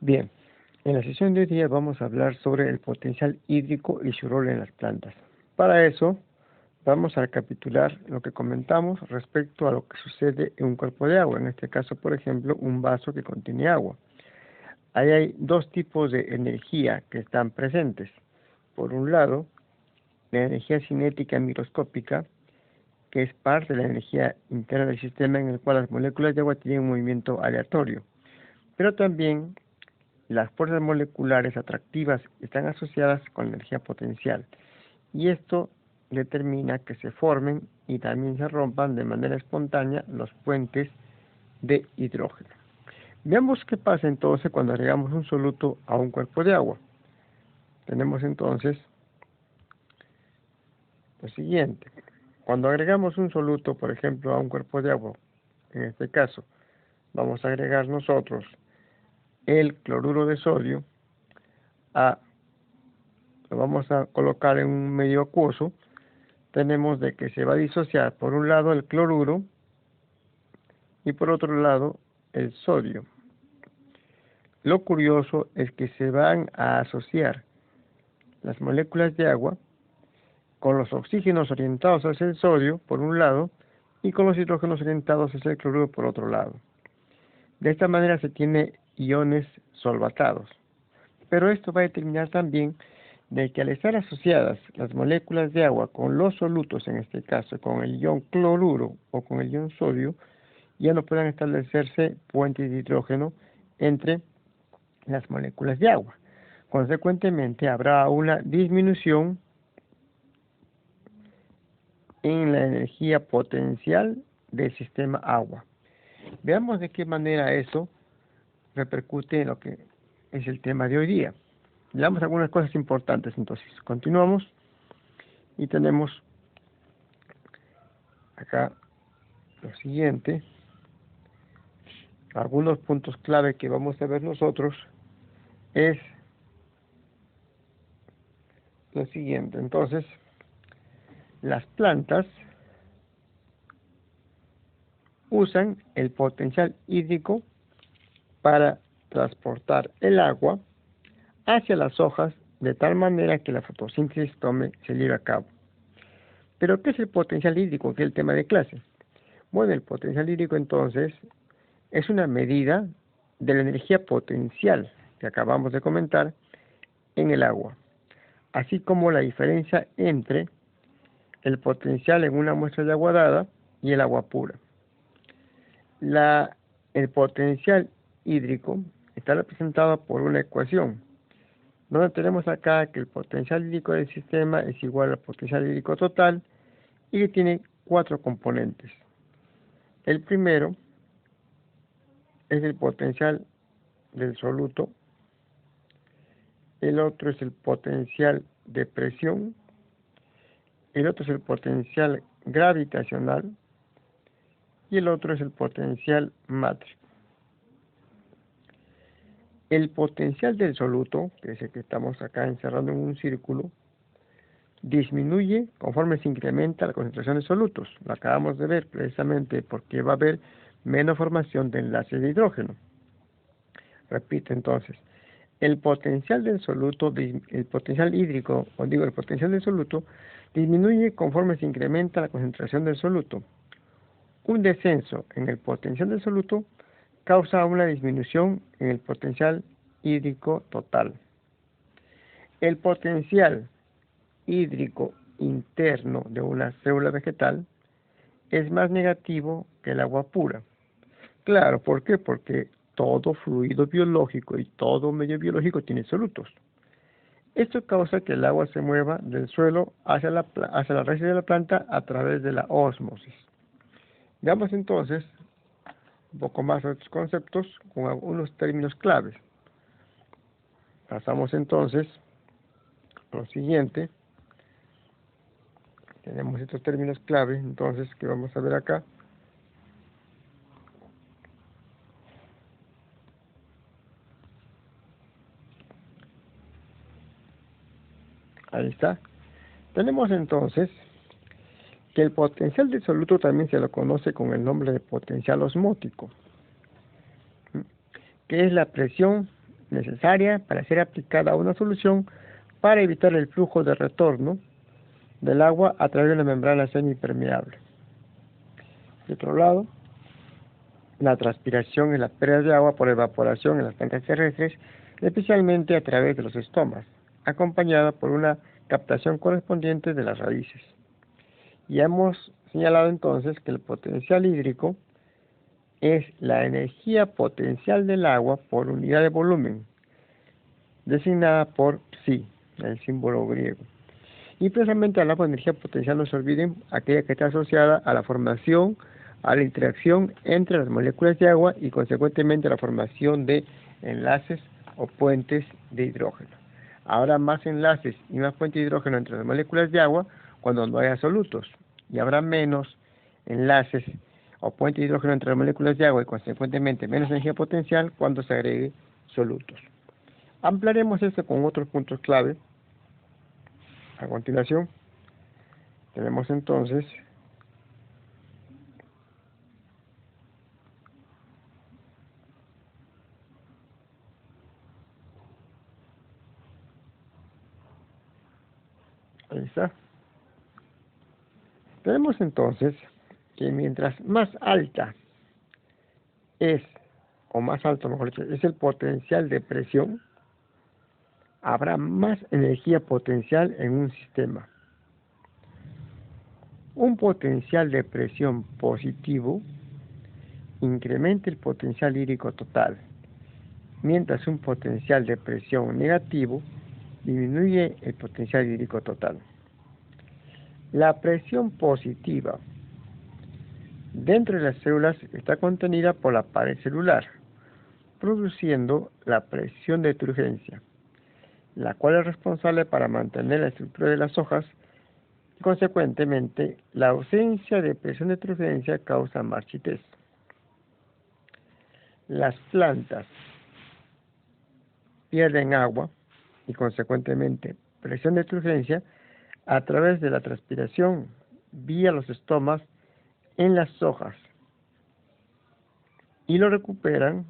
Bien, en la sesión de hoy día vamos a hablar sobre el potencial hídrico y su rol en las plantas. Para eso, vamos a recapitular lo que comentamos respecto a lo que sucede en un cuerpo de agua, en este caso, por ejemplo, un vaso que contiene agua. Ahí hay dos tipos de energía que están presentes. Por un lado, la energía cinética microscópica, que es parte de la energía interna del sistema en el cual las moléculas de agua tienen un movimiento aleatorio. Pero también las fuerzas moleculares atractivas están asociadas con la energía potencial y esto determina que se formen y también se rompan de manera espontánea los puentes de hidrógeno. Veamos qué pasa entonces cuando agregamos un soluto a un cuerpo de agua. Tenemos entonces lo siguiente. Cuando agregamos un soluto, por ejemplo, a un cuerpo de agua, en este caso, vamos a agregar nosotros el cloruro de sodio lo vamos a colocar en un medio acuoso. Tenemos de que se va a disociar por un lado el cloruro y por otro lado el sodio. Lo curioso es que se van a asociar las moléculas de agua con los oxígenos orientados hacia el sodio por un lado y con los hidrógenos orientados hacia el cloruro por otro lado. De esta manera se tiene iones solvatados. Pero esto va a determinar también de que al estar asociadas las moléculas de agua con los solutos, en este caso con el ion cloruro o con el ion sodio, ya no puedan establecerse puentes de hidrógeno entre las moléculas de agua. Consecuentemente, habrá una disminución en la energía potencial del sistema agua. Veamos de qué manera eso repercute en lo que es el tema de hoy día. Veamos algunas cosas importantes entonces. Continuamos y tenemos acá lo siguiente. Algunos puntos clave que vamos a ver nosotros es lo siguiente. Entonces, las plantas usan el potencial hídrico para transportar el agua hacia las hojas de tal manera que la fotosíntesis se lleve a cabo. Pero, ¿qué es el potencial hídrico? Que es el tema de clase. Bueno, el potencial hídrico entonces es una medida de la energía potencial que acabamos de comentar en el agua, así como la diferencia entre el potencial en una muestra de agua dada y el agua pura. El potencial hídrico está representado por una ecuación, donde tenemos acá que el potencial hídrico del sistema es igual al potencial hídrico total y que tiene 4 componentes. El primero es el potencial del soluto, el otro es el potencial de presión, el otro es el potencial gravitacional y el otro es el potencial mátrico. El potencial del soluto, que es el que estamos acá encerrando en un círculo, disminuye conforme se incrementa la concentración de solutos. Lo acabamos de ver precisamente porque va a haber menos formación de enlaces de hidrógeno. Repito entonces, el potencial del soluto, el potencial hídrico, el potencial del soluto, disminuye conforme se incrementa la concentración del soluto. Un descenso en el potencial del soluto causa una disminución en el potencial hídrico total. El potencial hídrico interno de una célula vegetal es más negativo que el agua pura. Claro, ¿por qué? Porque todo fluido biológico y todo medio biológico tiene solutos. Esto causa que el agua se mueva del suelo hacia la raíz de la planta a través de la ósmosis. Veamos entonces un poco más de estos conceptos con algunos términos claves. Pasamos entonces a lo siguiente. Tenemos estos términos clave, entonces, que vamos a ver acá. Ahí está. Tenemos entonces que el potencial del soluto también se lo conoce con el nombre de potencial osmótico, que es la presión necesaria para ser aplicada a una solución para evitar el flujo de retorno del agua a través de una membrana semipermeable. De otro lado, la transpiración es la pérdida de agua por evaporación en las plantas terrestres, especialmente a través de los estomas, acompañada por una captación correspondiente de las raíces. Y hemos señalado entonces que el potencial hídrico es la energía potencial del agua por unidad de volumen, designada por psi, el símbolo griego. Y precisamente al hablar de energía potencial no se olviden aquella que está asociada a la formación, a la interacción entre las moléculas de agua y consecuentemente a la formación de enlaces o puentes de hidrógeno. Habrá más enlaces y más puentes de hidrógeno entre las moléculas de agua cuando no haya solutos, y habrá menos enlaces o puentes de hidrógeno entre las moléculas de agua y consecuentemente menos energía potencial cuando se agregue solutos. Ampliaremos esto con otros puntos clave. A continuación, tenemos entonces ahí está. Tenemos entonces que mientras más alta es, o más alto mejor dicho, es el potencial de presión, habrá más energía potencial en un sistema. Un potencial de presión positivo incrementa el potencial hídrico total, mientras un potencial de presión negativo disminuye el potencial hídrico total. La presión positiva dentro de las células está contenida por la pared celular, produciendo la presión de turgencia, la cual es responsable para mantener la estructura de las hojas y, consecuentemente, la ausencia de presión de turgencia causa marchitez. Las plantas pierden agua y, consecuentemente, presión de turgencia a través de la transpiración vía los estomas en las hojas y lo recuperan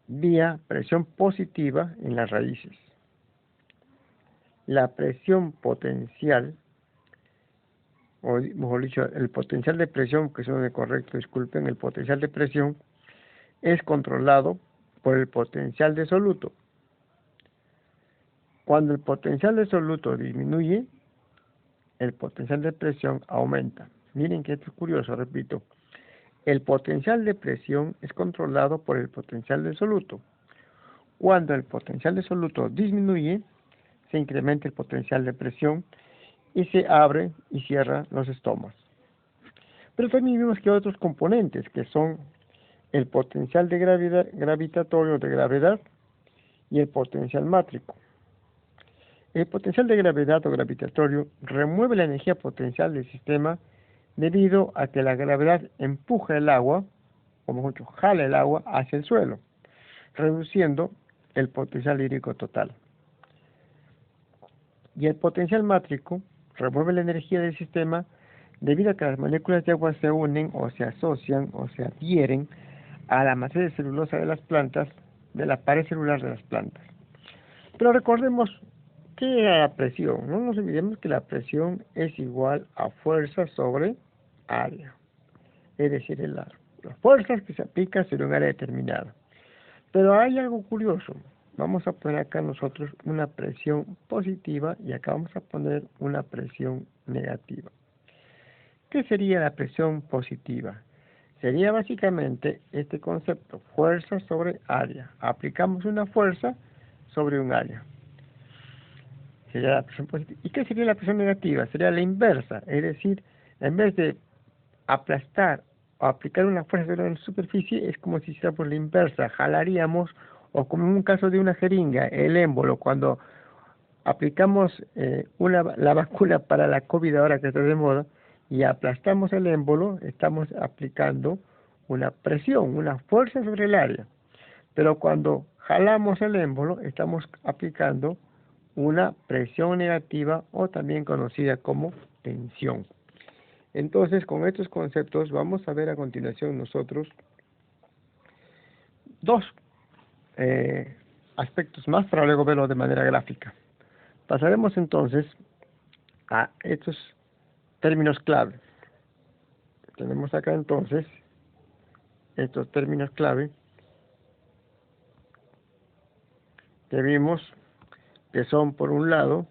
vía presión positiva en las raíces. La presión potencial, o mejor dicho, el potencial de presión, que es lo correcto, disculpen, el potencial de presión es controlado por el potencial de soluto. Cuando el potencial de soluto disminuye, el potencial de presión aumenta. Miren que esto es curioso, repito. El potencial de presión es controlado por el potencial de soluto. Cuando el potencial de soluto disminuye, se incrementa el potencial de presión y se abre y cierra los estomas. Pero también vimos que hay otros componentes que son el potencial de gravedad, gravitatorio de gravedad y el potencial mátrico. El potencial de gravedad o gravitatorio remueve la energía potencial del sistema debido a que la gravedad empuja el agua, o mejor dicho, jala el agua hacia el suelo, reduciendo el potencial hídrico total. Y el potencial mátrico remueve la energía del sistema debido a que las moléculas de agua se unen o se asocian o se adhieren a la matriz celulosa de las plantas, de la pared celular de las plantas. Pero recordemos ¿qué era la presión? No nos olvidemos que la presión es igual a fuerza sobre área, es decir, las fuerzas que se aplican sobre un área determinada. Pero hay algo curioso. Vamos a poner acá nosotros una presión positiva y acá vamos a poner una presión negativa. ¿Qué sería la presión positiva? Sería básicamente este concepto, fuerza sobre área. Aplicamos una fuerza sobre un área. Sería la presión positiva. ¿Y qué sería la presión negativa? Sería la inversa, es decir, en vez de aplastar o aplicar una fuerza sobre una superficie, es como si hiciéramos la inversa, jalaríamos, o como en un caso de una jeringa, el émbolo, cuando aplicamos la vacuna para la COVID ahora que está de moda, y aplastamos el émbolo, estamos aplicando una presión, una fuerza sobre el área. Pero cuando jalamos el émbolo, estamos aplicando una presión negativa o también conocida como tensión. Entonces, con estos conceptos vamos a ver a continuación nosotros dos aspectos más para luego verlo de manera gráfica. Pasaremos entonces a estos términos clave. Tenemos acá entonces estos términos clave que vimos que son, por un lado,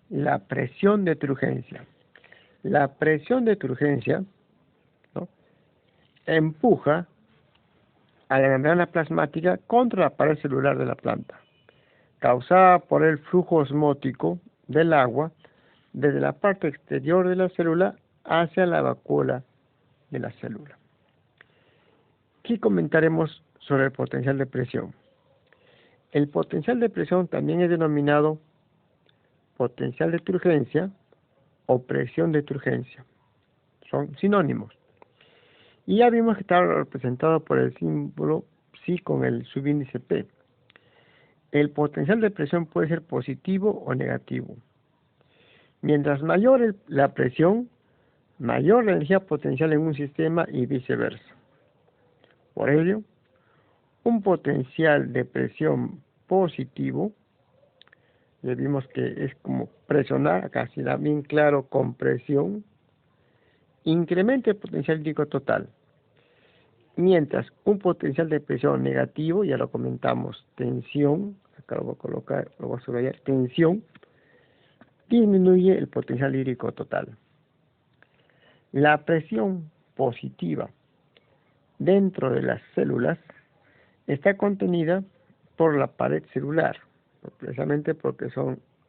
la presión de turgencia. La presión de turgencia, ¿no?, empuja a la membrana plasmática contra la pared celular de la planta, causada por el flujo osmótico del agua desde la parte exterior de la célula hacia la vacuola de la célula. Aquí comentaremos sobre el potencial de presión. El potencial de presión también es denominado potencial de turgencia o presión de turgencia. Son sinónimos. Y ya vimos que está representado por el símbolo psi con el subíndice P. El potencial de presión puede ser positivo o negativo. Mientras mayor la presión, mayor la energía potencial en un sistema y viceversa. Por ello, un potencial de presión positivo, ya vimos que es como presionar, acá se da bien claro, compresión, incrementa el potencial hídrico total. Mientras un potencial de presión negativo, ya lo comentamos, tensión, acá lo voy a colocar, lo voy a subrayar, tensión, disminuye el potencial hídrico total. La presión positiva dentro de las células está contenida por la pared celular, precisamente porque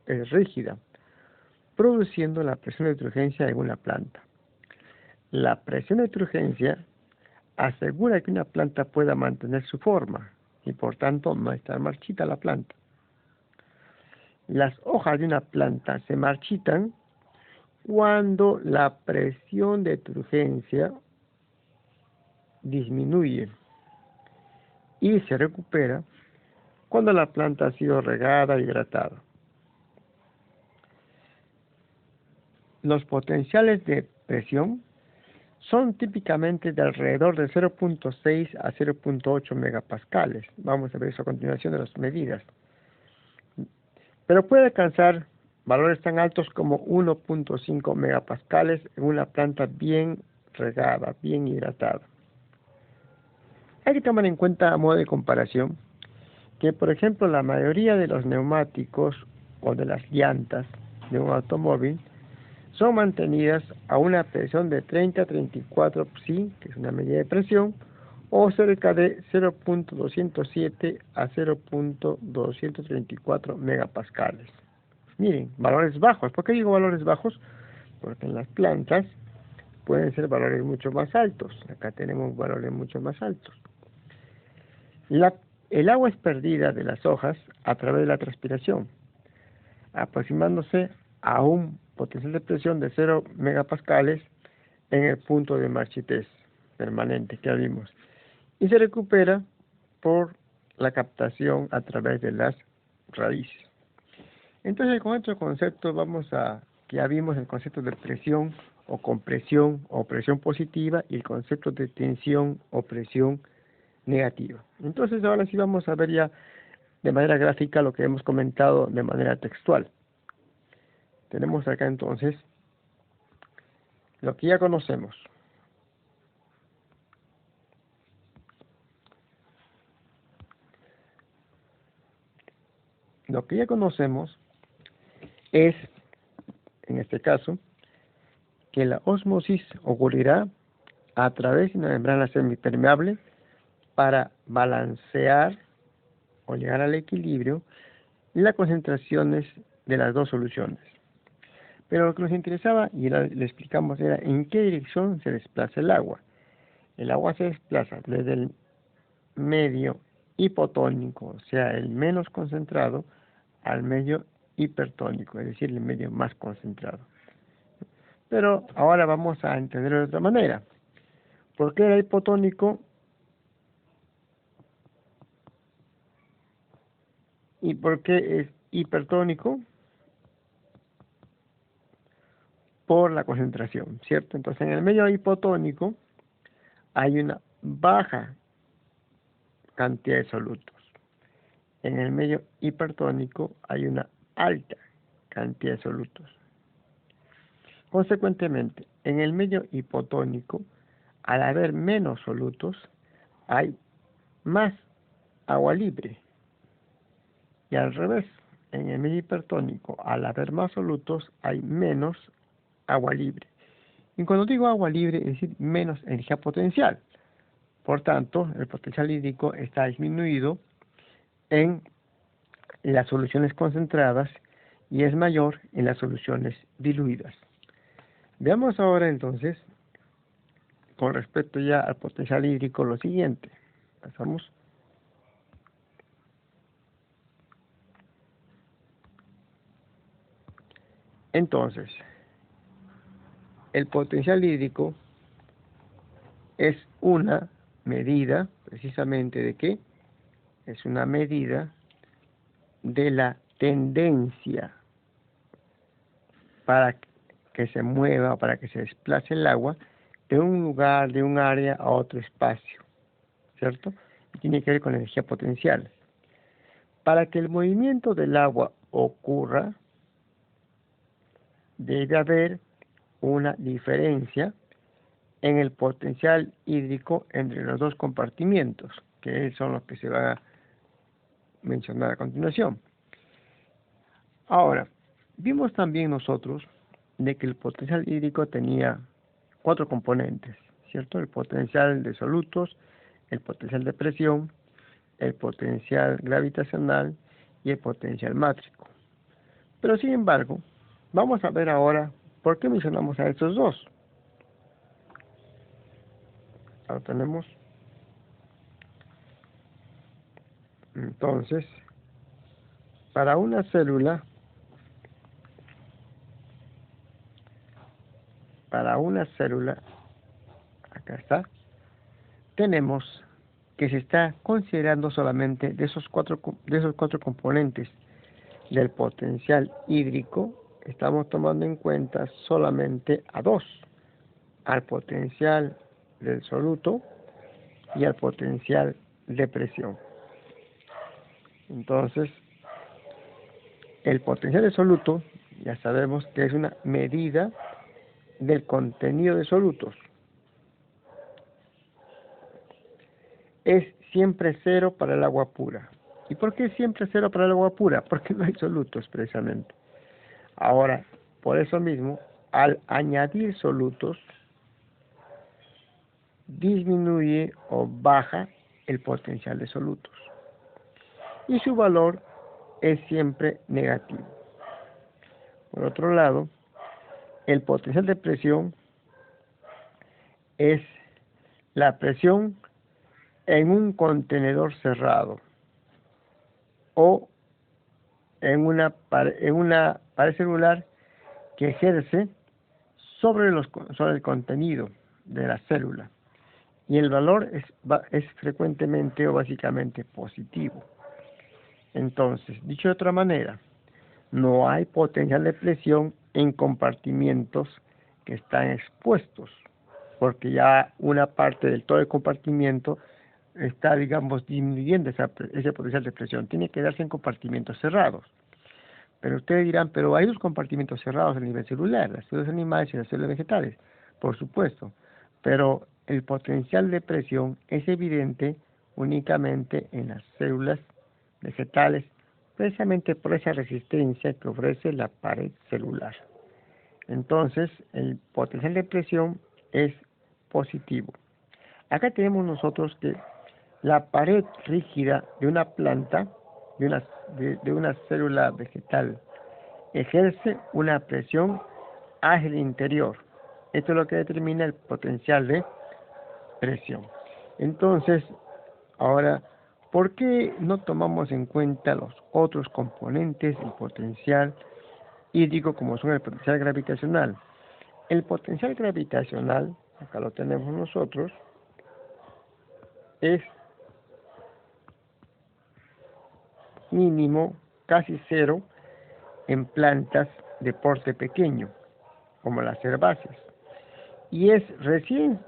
es rígida, produciendo la presión de turgencia en una planta. La presión de turgencia asegura que una planta pueda mantener su forma y por tanto no estar marchita la planta. Las hojas de una planta se marchitan cuando la presión de turgencia disminuye y se recupera cuando la planta ha sido regada y hidratada. Los potenciales de presión son típicamente de alrededor de 0.6 a 0.8 megapascales. Vamos a ver eso a continuación de las medidas. Pero puede alcanzar valores tan altos como 1.5 megapascales en una planta bien regada, bien hidratada. Hay que tomar en cuenta, a modo de comparación, que por ejemplo la mayoría de los neumáticos o de las llantas de un automóvil son mantenidas a una presión de 30 a 34 psi, que es una medida de presión, o cerca de 0.207 a 0.234 megapascales. Miren, valores bajos. ¿Por qué digo valores bajos? Porque en las plantas pueden ser valores mucho más altos. Acá tenemos valores mucho más altos. El agua es perdida de las hojas a través de la transpiración, aproximándose a un potencial de presión de 0 megapascales en el punto de marchitez permanente que vimos, y se recupera por la captación a través de las raíces. Entonces, con estos conceptos que ya vimos el concepto de presión o compresión o presión positiva y el concepto de tensión o presión negativa. Entonces, ahora sí vamos a ver ya de manera gráfica lo que hemos comentado de manera textual. Tenemos acá entonces lo que ya conocemos. Lo que ya conocemos es, en este caso, que la ósmosis ocurrirá a través de una membrana semipermeable para balancear o llegar al equilibrio las concentraciones de las dos soluciones. Pero lo que nos interesaba, y le explicamos, era en qué dirección se desplaza el agua. El agua se desplaza desde el medio hipotónico, o sea, el menos concentrado, al medio hipertónico, es decir, el medio más concentrado. Pero ahora vamos a entenderlo de otra manera. ¿Por qué era hipotónico y por qué es hipertónico? por la concentración, ¿cierto? Entonces, en el medio hipotónico hay una baja cantidad de solutos. En el medio hipertónico hay una alta cantidad de solutos. Consecuentemente, en el medio hipotónico, al haber menos solutos, hay más agua libre. Y al revés, en el medio hipertónico, al haber más solutos, hay menos agua libre. Y cuando digo agua libre, es decir, menos energía potencial. Por tanto, el potencial hídrico está disminuido en las soluciones concentradas y es mayor en las soluciones diluidas. Veamos ahora entonces, con respecto ya al potencial hídrico, lo siguiente. Pasamos. Entonces, el potencial hídrico es una medida, precisamente ¿de qué? Es una medida de la tendencia para que se mueva, para que se desplace el agua de un lugar, de un área a otro espacio, ¿cierto? Y tiene que ver con la energía potencial. Para que el movimiento del agua ocurra, debe haber una diferencia en el potencial hídrico entre los dos compartimientos, que son los que se van a mencionar a continuación. Ahora, vimos también nosotros de que el potencial hídrico tenía 4 componentes, ¿cierto? El potencial de solutos, el potencial de presión, el potencial gravitacional y el potencial mátrico. Pero sin embargo, vamos a ver ahora por qué mencionamos a estos dos. Ahora tenemos. Entonces, para una célula, acá está, tenemos que se está considerando solamente de esos cuatro componentes del potencial hídrico, estamos tomando en cuenta solamente a dos, al potencial del soluto y al potencial de presión. Entonces, el potencial de soluto, ya sabemos que es una medida del contenido de solutos. Es siempre cero para el agua pura. ¿Y por qué siempre cero para el agua pura? Porque no hay solutos, precisamente. Ahora, por eso mismo, al añadir solutos, disminuye o baja el potencial de solutos. Y su valor es siempre negativo. Por otro lado, el potencial de presión es la presión en un contenedor cerrado o en una pared celular que ejerce sobre el contenido de la célula. Y el valor es frecuentemente o básicamente positivo. Entonces, dicho de otra manera, no hay potencial de presión en compartimientos que están expuestos, porque ya una parte del todo el compartimiento está, digamos, disminuyendo ese potencial de presión. Tiene que darse en compartimentos cerrados. Pero ustedes dirán, pero hay dos compartimentos cerrados a nivel celular, las células animales y las células vegetales, por supuesto. Pero el potencial de presión es evidente únicamente en las células vegetales, precisamente por esa resistencia que ofrece la pared celular. Entonces, el potencial de presión es positivo. Acá tenemos nosotros que la pared rígida de una planta, de una célula vegetal, ejerce una presión hacia el interior. Esto es lo que determina el potencial de presión. Entonces, ahora, ¿por qué no tomamos en cuenta los otros componentes del potencial hídrico como son el potencial gravitacional? El potencial gravitacional, acá lo tenemos nosotros, es mínimo, casi cero, en plantas de porte pequeño. como las herbáceas. Y recién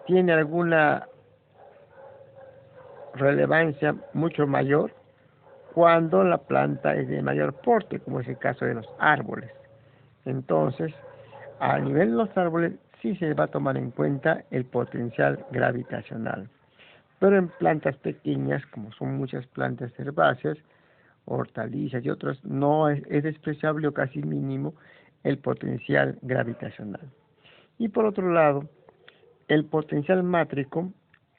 tiene alguna relevancia mucho mayor cuando la planta es de mayor porte, como es el caso de los árboles. Entonces, a nivel de los árboles sí se va a tomar en cuenta el potencial gravitacional. Pero en plantas pequeñas, como son muchas plantas herbáceas, hortalizas y otras, no es despreciable o casi mínimo el potencial gravitacional. Y por otro lado, el potencial mátrico,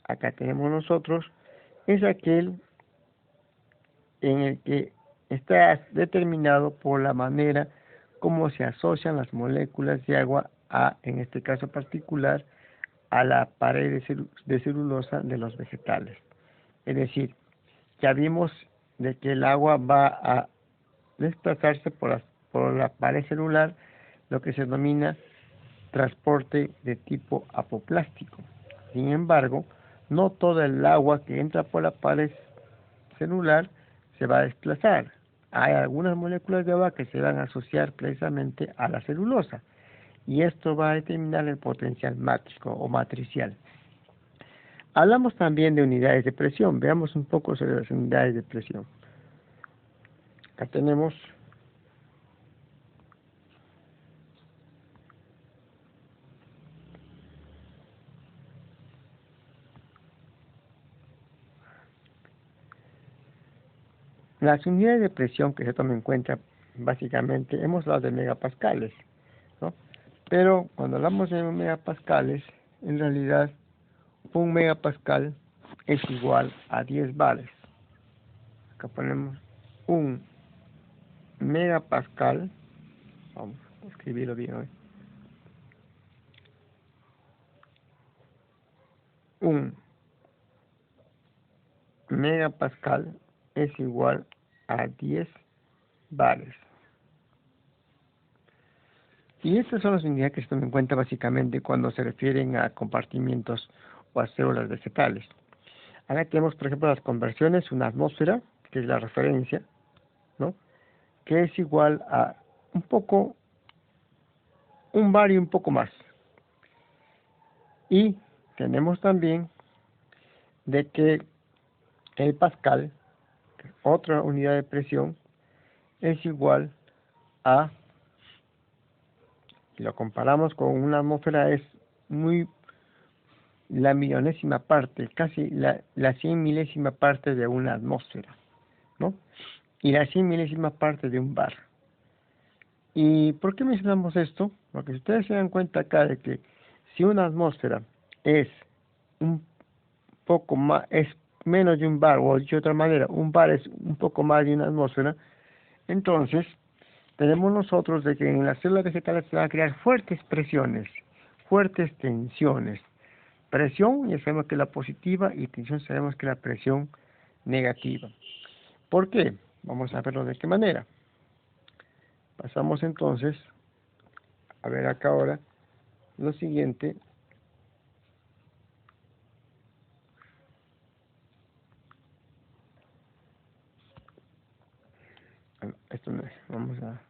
acá tenemos nosotros, es aquel en el que está determinado por la manera como se asocian las moléculas de agua en este caso particular, a la pared de celulosa de los vegetales. Es decir, ya vimos de que el agua va a desplazarse por la pared celular, lo que se denomina transporte de tipo apoplástico. Sin embargo, no toda el agua que entra por la pared celular se va a desplazar. Hay algunas moléculas de agua que se van a asociar precisamente a la celulosa y esto va a determinar el potencial mátrico o matricial. Hablamos también de unidades de presión. Veamos un poco sobre las unidades de presión. Acá tenemos las unidades de presión que se toman en cuenta. Básicamente hemos hablado de megapascales, ¿no? Pero cuando hablamos de megapascales, en realidad un megapascal es igual a 10 bares. Acá ponemos un megapascal, vamos a escribirlo bien hoy. Un megapascal es igual a 10 bares. Y estas son las unidades que se toman en cuenta básicamente cuando se refieren a compartimientos o a células vegetales. Acá tenemos, por ejemplo, las conversiones, una atmósfera, que es la referencia, ¿no? Que es igual a un bar y un poco más. Y tenemos también de que el pascal, otra unidad de presión, es igual a, si lo comparamos con una atmósfera, es la millonésima parte, casi la 100 milésima parte de una atmósfera, ¿no? Y la 100 milésima parte de un bar. ¿Y por qué mencionamos esto? Porque si ustedes se dan cuenta acá de que si una atmósfera es un poco más, es menos de un bar, o dicho de otra manera, un bar es un poco más de una atmósfera, entonces tenemos nosotros de que en las células vegetales se van a crear fuertes presiones, fuertes tensiones. Presión ya sabemos que es la positiva y tensión sabemos que es la presión negativa. ¿Por qué? Vamos a verlo de qué manera. Pasamos entonces a ver acá ahora lo siguiente. Esto no es. Vamos a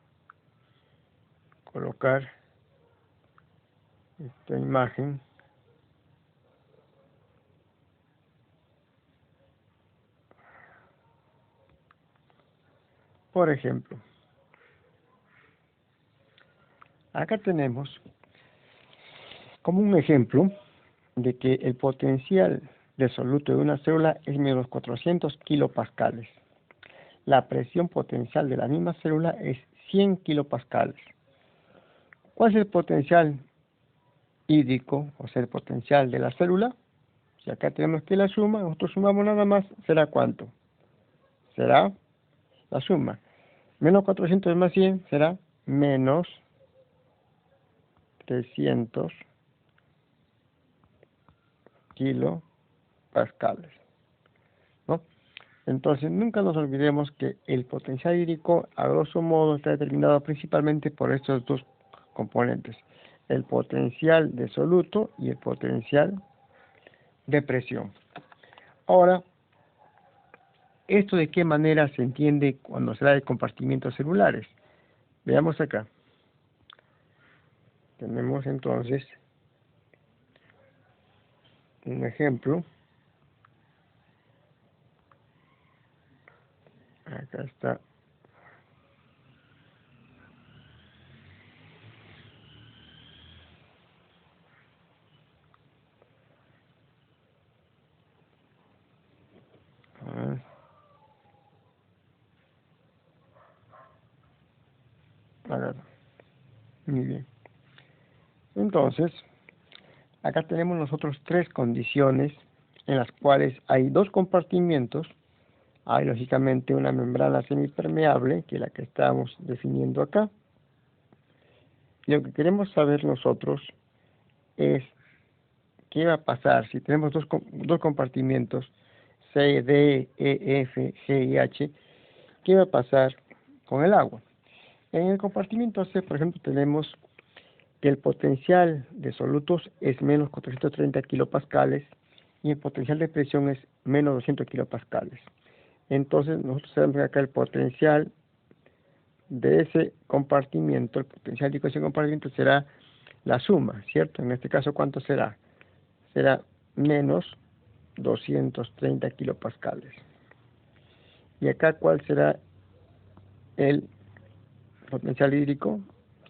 colocar esta imagen. Por ejemplo, acá tenemos como un ejemplo de que el potencial de soluto de una célula es menos 400 kilopascales. La presión potencial de la misma célula es 100 kilopascales. ¿Cuál es el potencial hídrico, o sea, el potencial de la célula? Si acá tenemos que la suma, nosotros sumamos nada más, ¿será cuánto? Será la suma. Menos 400 más 100 será menos 300 kilopascales, ¿no? Entonces, nunca nos olvidemos que el potencial hídrico, a grosso modo, está determinado principalmente por estos dos componentes, el potencial de soluto y el potencial de presión. Ahora, ¿esto de qué manera se entiende cuando se da de compartimientos celulares? Veamos acá. tenemos entonces un ejemplo. Acá está. Acá. Muy bien. Entonces, acá tenemos nosotros tres condiciones en las cuales hay dos compartimientos. Hay lógicamente una membrana semipermeable, que es la que estamos definiendo acá. Y lo que queremos saber nosotros es qué va a pasar si tenemos dos compartimientos, C, D, E, F, G y H. ¿Qué va a pasar con el agua? En el compartimiento C, por ejemplo, tenemos que el potencial de solutos es menos 430 kilopascales y el potencial de presión es menos 200 kilopascales. Entonces, nosotros sabemos que acá el potencial de ese compartimiento, el potencial de ese compartimiento será la suma, ¿cierto? En este caso, ¿cuánto será? Será menos 230 kilopascales. Y acá, ¿cuál será el potencial hídrico?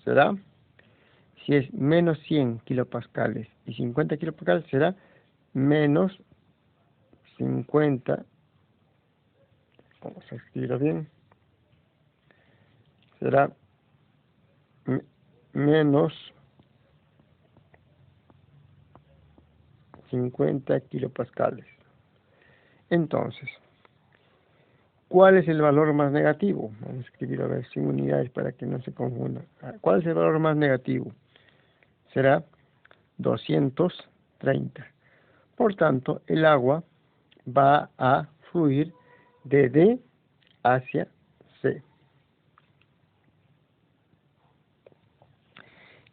Será, si es menos 100 kilopascales y 50 kilopascales, será menos 50, vamos a escribirlo bien, será menos 50 kilopascales. Entonces, ¿cuál es el valor más negativo? Vamos a escribirlo a ver sin unidades para que no se confunda. ¿Cuál es el valor más negativo? Será 230. Por tanto, el agua va a fluir de D hacia C.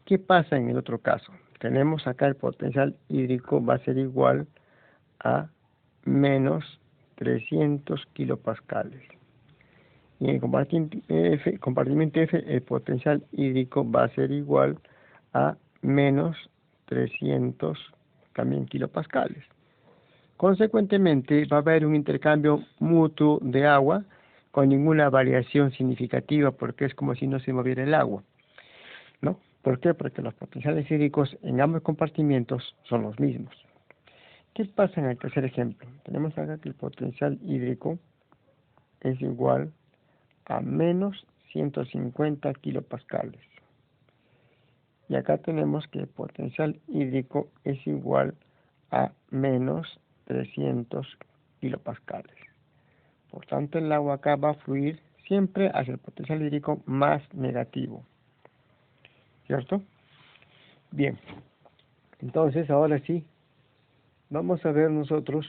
¿Qué pasa en el otro caso? Tenemos acá el potencial hídrico va a ser igual a menos 300 kilopascales. Y en el compartimiento F, el potencial hídrico va a ser igual a menos 300 también kilopascales. Consecuentemente, va a haber un intercambio mutuo de agua con ninguna variación significativa, porque es como si no se moviera el agua, ¿no? ¿Por qué? Porque los potenciales hídricos en ambos compartimientos son los mismos. ¿Qué pasa en el tercer ejemplo? Tenemos acá que el potencial hídrico es igual a menos 150 kilopascales. Y acá tenemos que el potencial hídrico es igual a menos 300 kilopascales. Por tanto, el agua acá va a fluir siempre hacia el potencial hídrico más negativo. ¿Cierto? Bien. Entonces, ahora sí, vamos a ver nosotros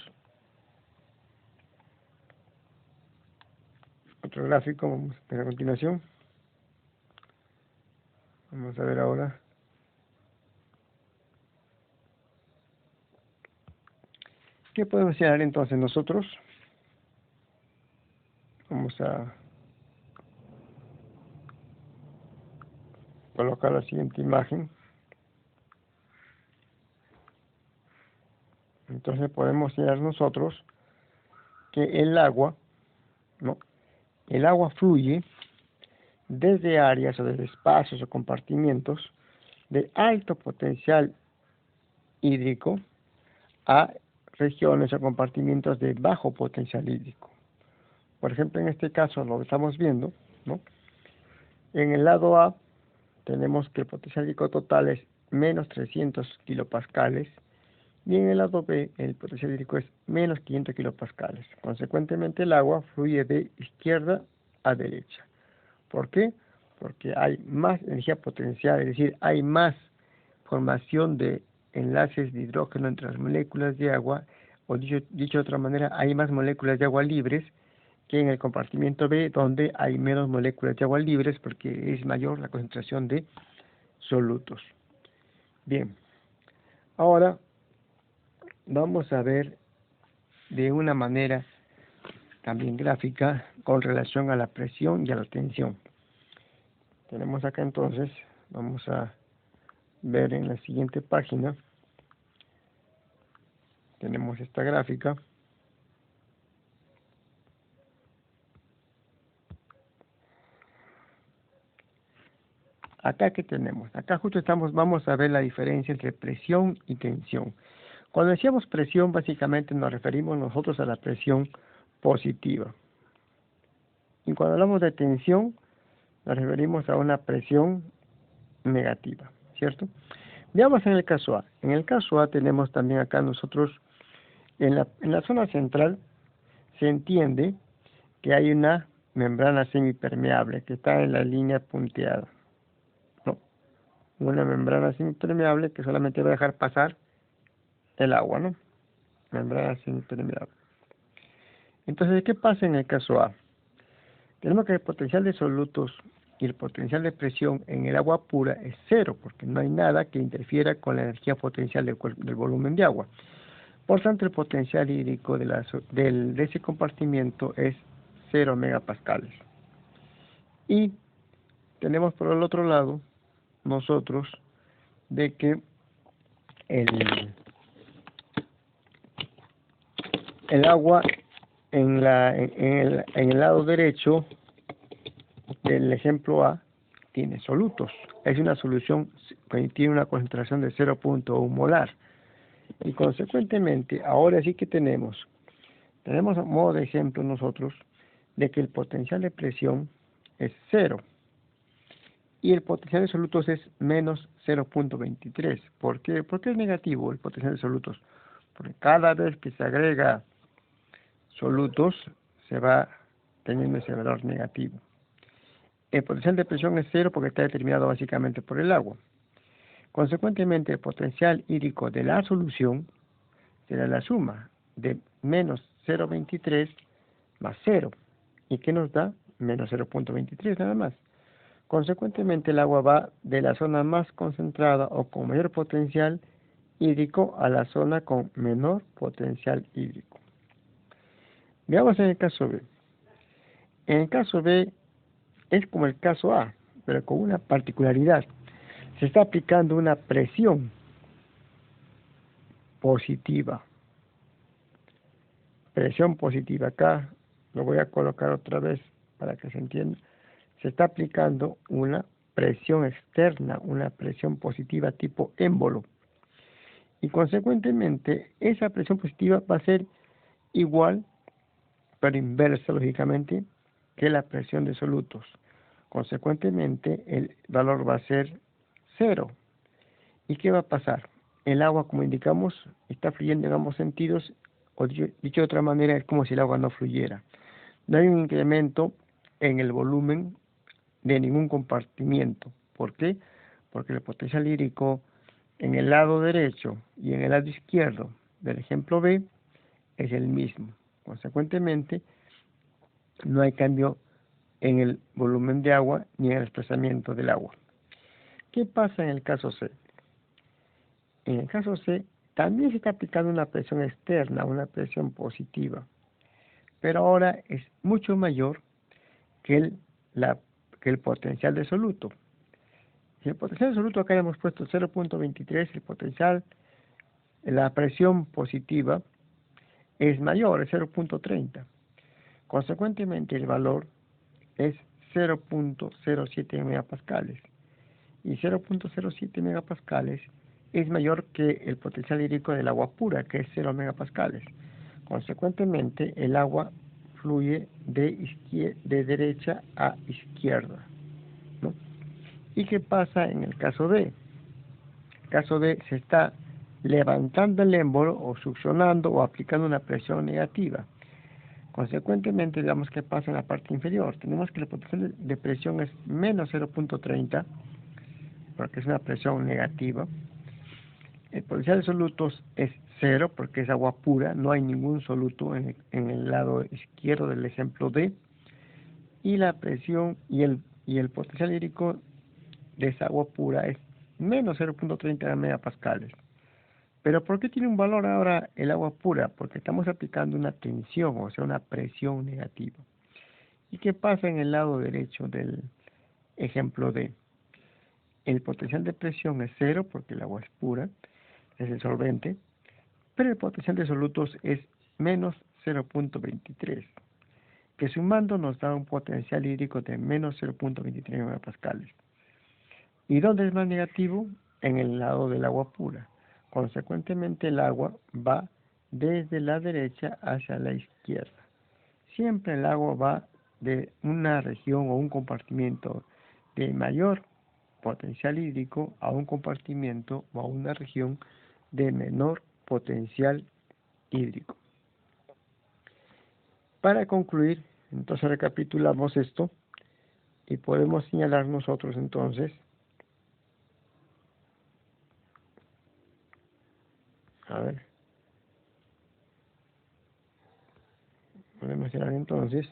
otro gráfico, vamos a ver a continuación. Vamos a ver ahora. ¿Qué podemos hacer entonces nosotros? Vamos a colocar la siguiente imagen. Entonces podemos enseñar nosotros que el agua, ¿no? El agua fluye desde áreas o desde espacios o compartimientos de alto potencial hídrico a regiones o compartimientos de bajo potencial hídrico. Por ejemplo, en este caso lo estamos viendo, ¿no? En el lado A tenemos que el potencial hídrico total es menos 300 kilopascales y en el lado B el potencial hídrico es menos 500 kilopascales. Consecuentemente el agua fluye de izquierda a derecha. ¿Por qué? Porque hay más energía potencial, es decir, hay más formación de enlaces de hidrógeno entre las moléculas de agua, o dicho de otra manera, hay más moléculas de agua libres que en el compartimiento B, donde hay menos moléculas de agua libres porque es mayor la concentración de solutos. Bien, ahora vamos a ver de una manera también gráfica con relación a la presión y a la tensión. Tenemos acá entonces, vamos a ver en la siguiente página, tenemos esta gráfica. Acá, ¿qué tenemos? Acá justo vamos a ver la diferencia entre presión y tensión. Cuando decíamos presión, básicamente nos referimos nosotros a la presión positiva. Y cuando hablamos de tensión, nos referimos a una presión negativa, ¿cierto? Veamos en el caso A. En el caso A tenemos también acá nosotros, en la zona central, se entiende que hay una membrana semipermeable que está en la línea punteada, ¿no? Una membrana semipermeable que solamente va a dejar pasar el agua, ¿no? Membrana semipermeable. Entonces, ¿qué pasa en el caso A? Tenemos que el potencial de solutos y el potencial de presión en el agua pura es cero, porque no hay nada que interfiera con la energía potencial del volumen de agua. Por tanto, el potencial hídrico de ese compartimiento es 0 megapascales. Y tenemos por el otro lado, nosotros, de que el agua en el lado derecho del ejemplo A tiene solutos. Es una solución que tiene una concentración de 0.1 molar. Y consecuentemente, ahora sí que tenemos a modo de ejemplo nosotros de que el potencial de presión es 0 y el potencial de solutos es menos 0.23. ¿Por qué? ¿Por qué es negativo el potencial de solutos? Porque cada vez que se agrega solutos se va teniendo ese valor negativo. El potencial de presión es 0 porque está determinado básicamente por el agua. Consecuentemente, el potencial hídrico de la solución será la suma de menos 0.23 más 0. ¿Y qué nos da? Menos 0.23 nada más. Consecuentemente, el agua va de la zona más concentrada o con mayor potencial hídrico a la zona con menor potencial hídrico. Veamos en el caso B. En el caso B es como el caso A, pero con una particularidad. Se está aplicando una presión positiva. Presión positiva. Acá lo voy a colocar otra vez para que se entienda. Se está aplicando una presión externa, una presión positiva tipo émbolo. Y consecuentemente, esa presión positiva va a ser igual, pero inversa, lógicamente, que la presión de solutos. Consecuentemente, el valor va a ser 0. ¿Y qué va a pasar? El agua, como indicamos, está fluyendo en ambos sentidos, o dicho de otra manera, es como si el agua no fluyera. No hay un incremento en el volumen de ningún compartimiento. ¿Por qué? Porque el potencial hídrico en el lado derecho y en el lado izquierdo del ejemplo B es el mismo. Consecuentemente, no hay cambio en el volumen de agua ni en el desplazamiento del agua. ¿Qué pasa en el caso C? En el caso C también se está aplicando una presión externa, una presión positiva, pero ahora es mucho mayor que el potencial de soluto. Si el potencial de soluto acá le hemos puesto 0.23, el potencial, la presión positiva es mayor, es 0.30. Consecuentemente el valor es 0.07 megapascales. Y 0.07 megapascales es mayor que el potencial hídrico del agua pura, que es 0 megapascales. Consecuentemente, el agua fluye de derecha a izquierda, ¿no? ¿Y qué pasa en el caso D? En el caso D se está levantando el émbolo o succionando o aplicando una presión negativa. Consecuentemente, digamos que pasa en la parte inferior. Tenemos que el potencial de presión es menos 0.30, porque es una presión negativa. El potencial de solutos es 0, porque es agua pura, no hay ningún soluto en el lado izquierdo del ejemplo D. Y la presión y el potencial hídrico de esa agua pura es menos 0.30 megapascales. Pero ¿por qué tiene un valor ahora el agua pura? Porque estamos aplicando una tensión, o sea, una presión negativa. ¿Y qué pasa en el lado derecho del ejemplo D? el potencial de presión es 0 porque el agua es pura, es el solvente, pero el potencial de solutos es menos 0.23, que sumando nos da un potencial hídrico de menos 0.23 megapascales. ¿Y dónde es más negativo? En el lado del agua pura. Consecuentemente, el agua va desde la derecha hacia la izquierda. Siempre el agua va de una región o un compartimiento de mayor potencial hídrico a un compartimiento o a una región de menor potencial hídrico. Para concluir, entonces recapitulamos esto y podemos señalar nosotros entonces, podemos señalar entonces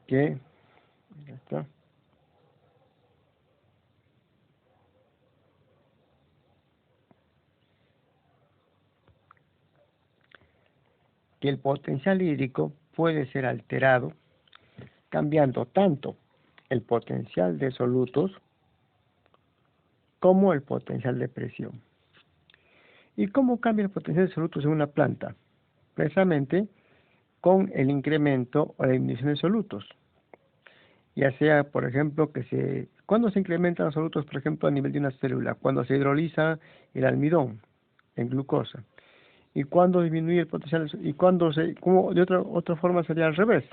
que, ya está, que el potencial hídrico puede ser alterado cambiando tanto el potencial de solutos como el potencial de presión. ¿Y cómo cambia el potencial de solutos en una planta? Precisamente con el incremento o la disminución de solutos. Ya sea, por ejemplo, ¿cuándo se incrementan los solutos, por ejemplo, a nivel de una célula? Cuando se hidroliza el almidón en glucosa. ¿Y cuándo disminuye el potencial? ¿Y cuándo de otra forma sería al revés?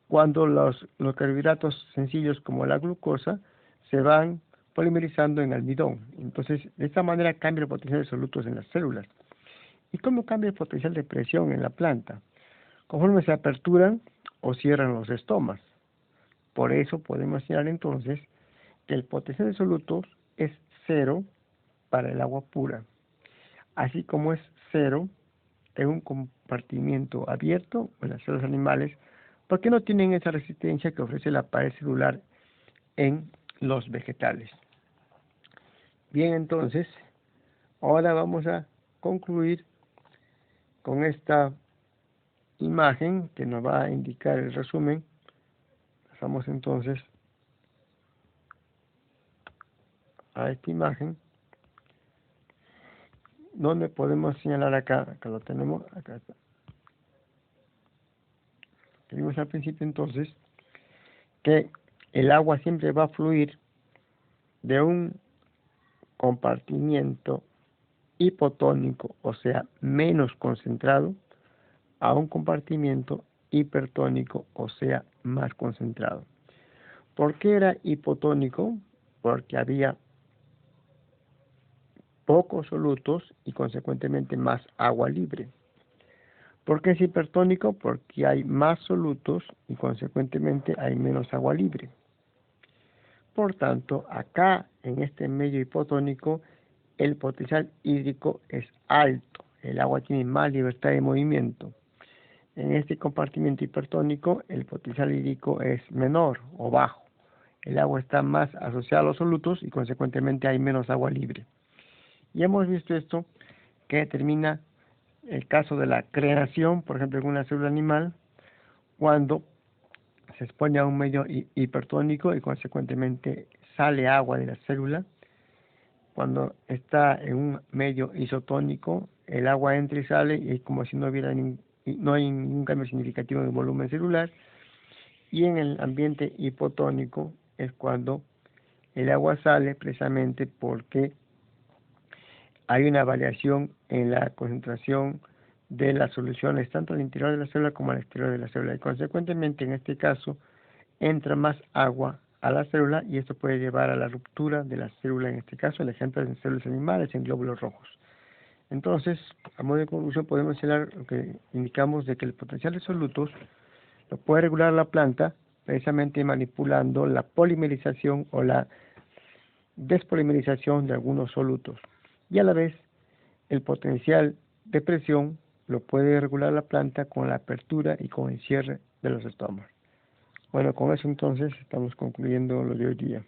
Cuando los carbohidratos sencillos como la glucosa se van polimerizando en almidón. Entonces, de esta manera cambia el potencial de solutos en las células. ¿Y cómo cambia el potencial de presión en la planta? Conforme se aperturan o cierran los estomas. Por eso podemos señalar entonces que el potencial de solutos es 0 para el agua pura, así como es 0 en un compartimiento abierto o en las células animales, porque no tienen esa resistencia que ofrece la pared celular en los vegetales. Bien, entonces, ahora vamos a concluir con esta imagen que nos va a indicar el resumen. Pasamos entonces a esta imagen, donde podemos señalar acá lo tenemos, acá está. Vimos al principio entonces que el agua siempre va a fluir de un compartimiento hipotónico, o sea, menos concentrado, a un compartimiento hipertónico, o sea, más concentrado. ¿Por qué era hipotónico? Porque había pocos solutos y consecuentemente más agua libre. ¿Por qué es hipertónico? Porque hay más solutos y consecuentemente hay menos agua libre. Por tanto, acá en este medio hipotónico el potencial hídrico es alto, el agua tiene más libertad de movimiento. En este compartimiento hipertónico el potencial hídrico es menor o bajo, el agua está más asociada a los solutos y consecuentemente hay menos agua libre. Y hemos visto esto que determina el caso de la creación, por ejemplo, en una célula animal, cuando se expone a un medio hipertónico y consecuentemente sale agua de la célula. Cuando está en un medio isotónico, el agua entra y sale y es como si no hay ningún cambio significativo en el volumen celular. Y en el ambiente hipotónico es cuando el agua sale precisamente porque hay una variación en la concentración de las soluciones tanto al interior de la célula como al exterior de la célula y consecuentemente en este caso entra más agua a la célula y esto puede llevar a la ruptura de la célula, en este caso el ejemplo en células animales en glóbulos rojos. Entonces, a modo de conclusión podemos señalar lo que indicamos de que el potencial de solutos lo puede regular la planta precisamente manipulando la polimerización o la despolimerización de algunos solutos y a la vez el potencial de presión lo puede regular la planta con la apertura y con el cierre de los estomas. Bueno, con eso entonces estamos concluyendo lo de hoy día.